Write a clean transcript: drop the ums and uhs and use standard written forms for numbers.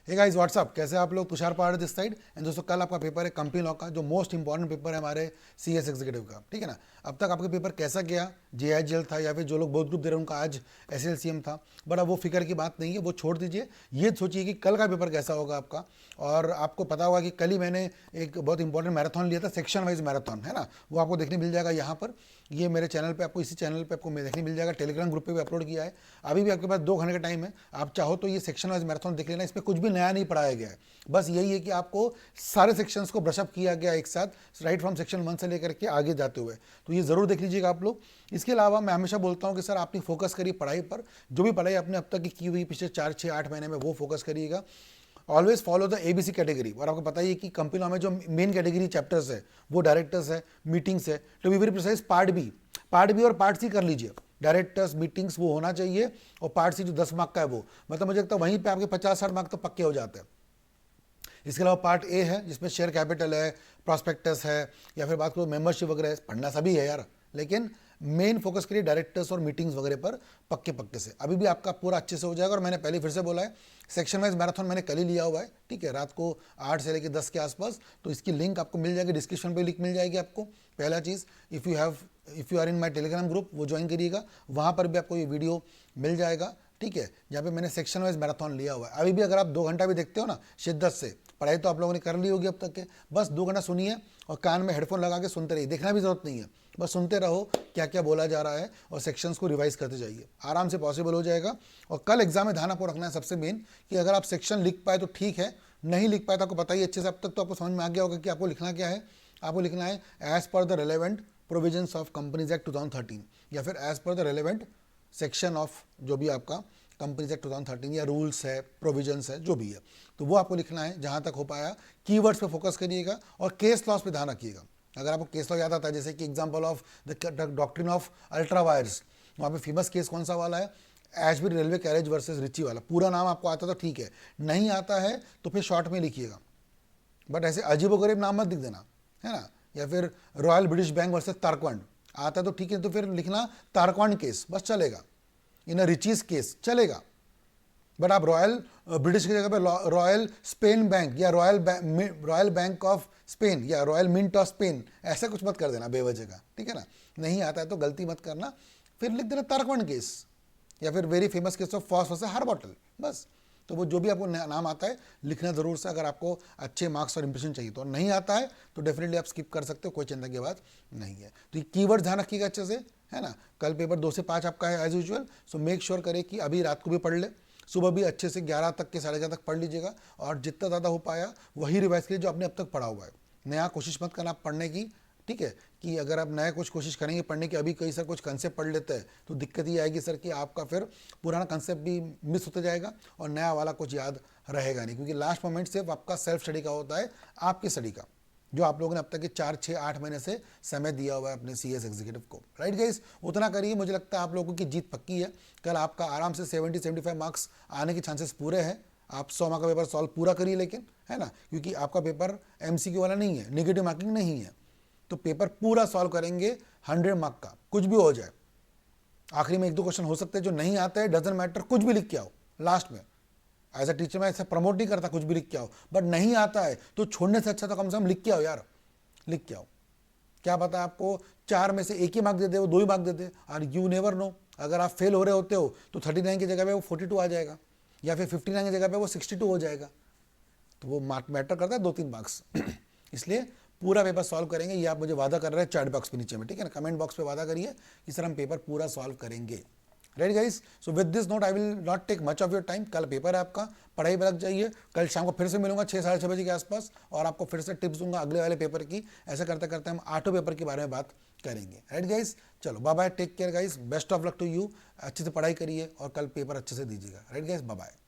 Hey guys what's up, कैसे आप लोग? तुषार पहाड़ दिस साइड। एंड दोस्तों, कल आपका पेपर है कंपनी लॉ का, जो मोस्ट इंपॉर्टेंट पेपर है हमारे सीएस एग्जीक्यूटिव का, ठीक है ना। अब तक आपका पेपर कैसा गया? जेआईजीएल था या फिर जो लोग बहुत ग्रुप दे रहे हैं उनका आज एसएलसीएम था। बट अब वो फिक्र की बात नहीं है, वो छोड़ दीजिए। ये सोचिए कि कल का पेपर कैसा होगा आपका। और आपको पता होगा कि कल ही मैंने एक बहुत इंपॉर्टेंट मैराथन लिया था, सेक्शन वाइज मैराथन, है ना। वो आपको देखने मिल जाएगा यहाँ पर। ये मेरे चैनल पे आपको, इसी चैनल पे आपको देखने मिल जाएगा। टेलीग्राम ग्रुप पे भी अपलोड किया है। अभी भी आपके पास 2 घंटे का टाइम है, आप चाहो तो ये सेक्शन वाइज मैराथन देख लेना। इसमें कुछ भी नया नहीं पढ़ाया गया है, बस यही है कि आपको सारे सेक्शंस को ब्रशअप किया गया एक साथ, राइट फ्रॉम सेक्शन 1 से लेकर के आगे जाते हुए। तो ये ज़रूर देख लीजिएगा आप लोग। इसके अलावा मैं हमेशा बोलता हूँ कि सर आपने फोकस करिए पढ़ाई पर। जो भी पढ़ाई आपने अब तक की हुई पिछले 4, 6, 8 महीने में, वो फोकस करिएगा। Always follow the ABC category. और आपको पता ही है कि कंपनी लॉ में जो मेन कैटेगरी चैप्टर्स है वो डायरेक्टर्स है, मीटिंग्स है, to be very precise part B और पार्ट सी कर लीजिए। डायरेक्टर्स मीटिंग्स वो होना चाहिए, और पार्ट सी जो 10 मार्क का है वो, मतलब मुझे लगता है वहीं पे आपके 50-60 मार्क तो पक्के हो जाते हैं। इसके अलावा पार्ट ए है जिसमें शेयर कैपिटल है, प्रॉस्पेक्टस है, या फिर बात करो मेंबरशिप वगैरह है। पढ़ना सभी है यार, लेकिन मेन फोकस करिए डायरेक्टर्स और मीटिंग्स वगैरह पर पक्के पक्के से। अभी भी आपका पूरा अच्छे से हो जाएगा। और मैंने पहले फिर से बोला है, सेक्शन वाइज मैराथन मैंने कल ही लिया हुआ है, ठीक है, रात को 8 से लेकर 10 के आसपास। तो इसकी लिंक आपको मिल जाएगी, डिस्क्रिप्शन पे लिंक मिल जाएगी आपको। पहला चीज़, if you are in my Telegram group, वो ज्वाइन करिएगा, वहाँ पर भी आपको ये वीडियो मिल जाएगा, ठीक है, जहाँ पे मैंने सेक्शन वाइज मैराथन लिया हुआ है। अभी भी अगर आप 2 घंटा भी देखते हो ना शिद्दत से, पढ़ाई तो आप लोगों ने कर ली होगी अब तक के, बस 2 घंटा सुनिए और कान में हेडफोन लगा के सुनते रहिए। देखना भी जरूरत नहीं है, बस सुनते रहो क्या क्या बोला जा रहा है, और सेक्शंस को रिवाइज करते जाइए, आराम से पॉसिबल हो जाएगा। और कल एग्जाम में ध्यान आपको रखना है सबसे मेन, कि अगर आप सेक्शन लिख पाए तो ठीक है, नहीं लिख पाए तो आपको पता ही अच्छे से, अब तक तो आपको समझ में आ गया होगा कि आपको लिखना क्या है। आपको लिखना है as per the relevant provisions of companies act 2013, या फिर as per the relevant section of जो भी आपका कंपनीज एक्ट 2013 या रूल्स है, प्रोविजंस है, जो भी है, तो वो आपको लिखना है जहाँ तक हो पाया। कीवर्ड्स पे फोकस करिएगा और केस लॉस पे ध्यान रखिएगा। अगर आपको केस लॉ याद आता है, जैसे कि example of the doctrine of ultra vires, वहाँ पे फेमस केस कौन सा वाला है? Ashbury railway carriage versus Riche वाला। पूरा नाम आपको आता तो ठीक है, नहीं आता है तो फिर शॉर्ट में लिखिएगा, बट ऐसे अजीबोगरीब नाम मत लिख देना, है ना। या फिर रॉयल ब्रिटिश बैंक वर्सेस तारकवंड, आता है तो ठीक है, तो फिर लिखना तारकवंड केस, बस चलेगा। इन अ रिचीज केस चलेगा, बट आप रॉयल ब्रिटिश की जगह पे रॉयल स्पेन बैंक या रॉयल बैंक ऑफ स्पेन या रॉयल मिंट ऑफ स्पेन, ऐसा कुछ मत कर देना बेवजह का, ठीक है ना। नहीं आता है तो गलती मत करना, फिर लिख देना तारकवंड केस, या फिर very famous case of Foss versus Harbottle, बस। तो वो जो भी आपको नाम आता है लिखना ज़रूर से, अगर आपको अच्छे मार्क्स और इंप्रेशन चाहिए। तो नहीं आता है तो डेफिनेटली आप स्किप कर सकते हो, कोई चिंता की बात नहीं है। तो ये कीवर्ड ध्यान रखिएगा अच्छे से, है ना। कल पेपर 2 से 5 आपका है as usual, so make sure करें कि अभी रात को भी पढ़ ले, सुबह भी अच्छे से 11 तक के 11:30 तक पढ़ लीजिएगा, और जितना ज़्यादा हो पाया वही रिवाइज कीजिए जो आपने अब तक पढ़ा हुआ है। नया कोशिश मत करना पढ़ने की, ठीक है, कि अगर आप नया कुछ कोशिश करेंगे पढ़ने की, अभी कई सर कुछ कंसेप्ट पढ़ लेते हैं तो दिक्कत ये आएगी सर कि आपका फिर पुराना कंसेप्ट भी मिस होता जाएगा और नया वाला कुछ याद रहेगा नहीं, क्योंकि लास्ट मोमेंट सिर्फ आपका सेल्फ स्टडी का होता है, आपकी स्टडी का, जो आप लोगों ने अब तक के 4, 6, 8 महीने से समय दिया हुआ है अपने सीएस एग्जीक्यूटिव को। राइट गाइस, उतना करिए, मुझे लगता है आप लोगों की जीत पक्की है। कल आपका आराम से 70-75 मार्क्स आने के चांसेस पूरे हैं। आप 100 मार्क का पेपर सॉल्व पूरा करिए, लेकिन, है ना, क्योंकि आपका पेपर एमसीक्यू वाला नहीं है, नेगेटिव मार्किंग नहीं है, तो पेपर पूरा सॉल्व करेंगे 100 मार्क का, कुछ भी हो जाए। आखिरी में 1-2 क्वेश्चन हो सकते हैं जो नहीं आते हैं, डजंट मैटर, कुछ भी लिख के आओ लास्ट में। एज अ टीचर मैं ऐसा प्रमोट नहीं करता कुछ भी लिख के आओ, बट नहीं आता है तो छोड़ने से अच्छा तो कम से कम लिख के आओ यार, लिख के आओ। क्या पता आपको 4 में से 1 ही मार्क दे दे, वो 2 ही मार्क दे दे, और यू नेवर नो। अगर आप फेल हो रहे होते हो तो 39 की जगह पे वो 42 आ जाएगा, या फिर 59 की जगह पे वो 62 हो जाएगा। तो वो मैटर करता है 2-3 मार्क्स इसलिए पूरा पेपर सॉल्व करेंगे, ये आप मुझे वादा कर रहे हैं चैट बॉक्स पे नीचे में, ठीक है ना, कमेंट बॉक्स पे वादा करिए कि सर हम पेपर पूरा सॉल्व करेंगे। Right guys, so with this note I will not take much of your time. कल पेपर है आपका, पढ़ाई पे लग जाइए। कल शाम को फिर से मिलूंगा 6-6:30 बजे के आसपास, और आपको फिर से टिप्स दूंगा अगले वाले पेपर की। ऐसा करते करते हम 8 पेपर के बारे में बात करेंगे। राइट गाइस, चलो bye bye, take care guys, best of luck to you. अच्छे से पढ़ाई करिए और कल पेपर अच्छे से दीजिएगा। Right guys, bye bye.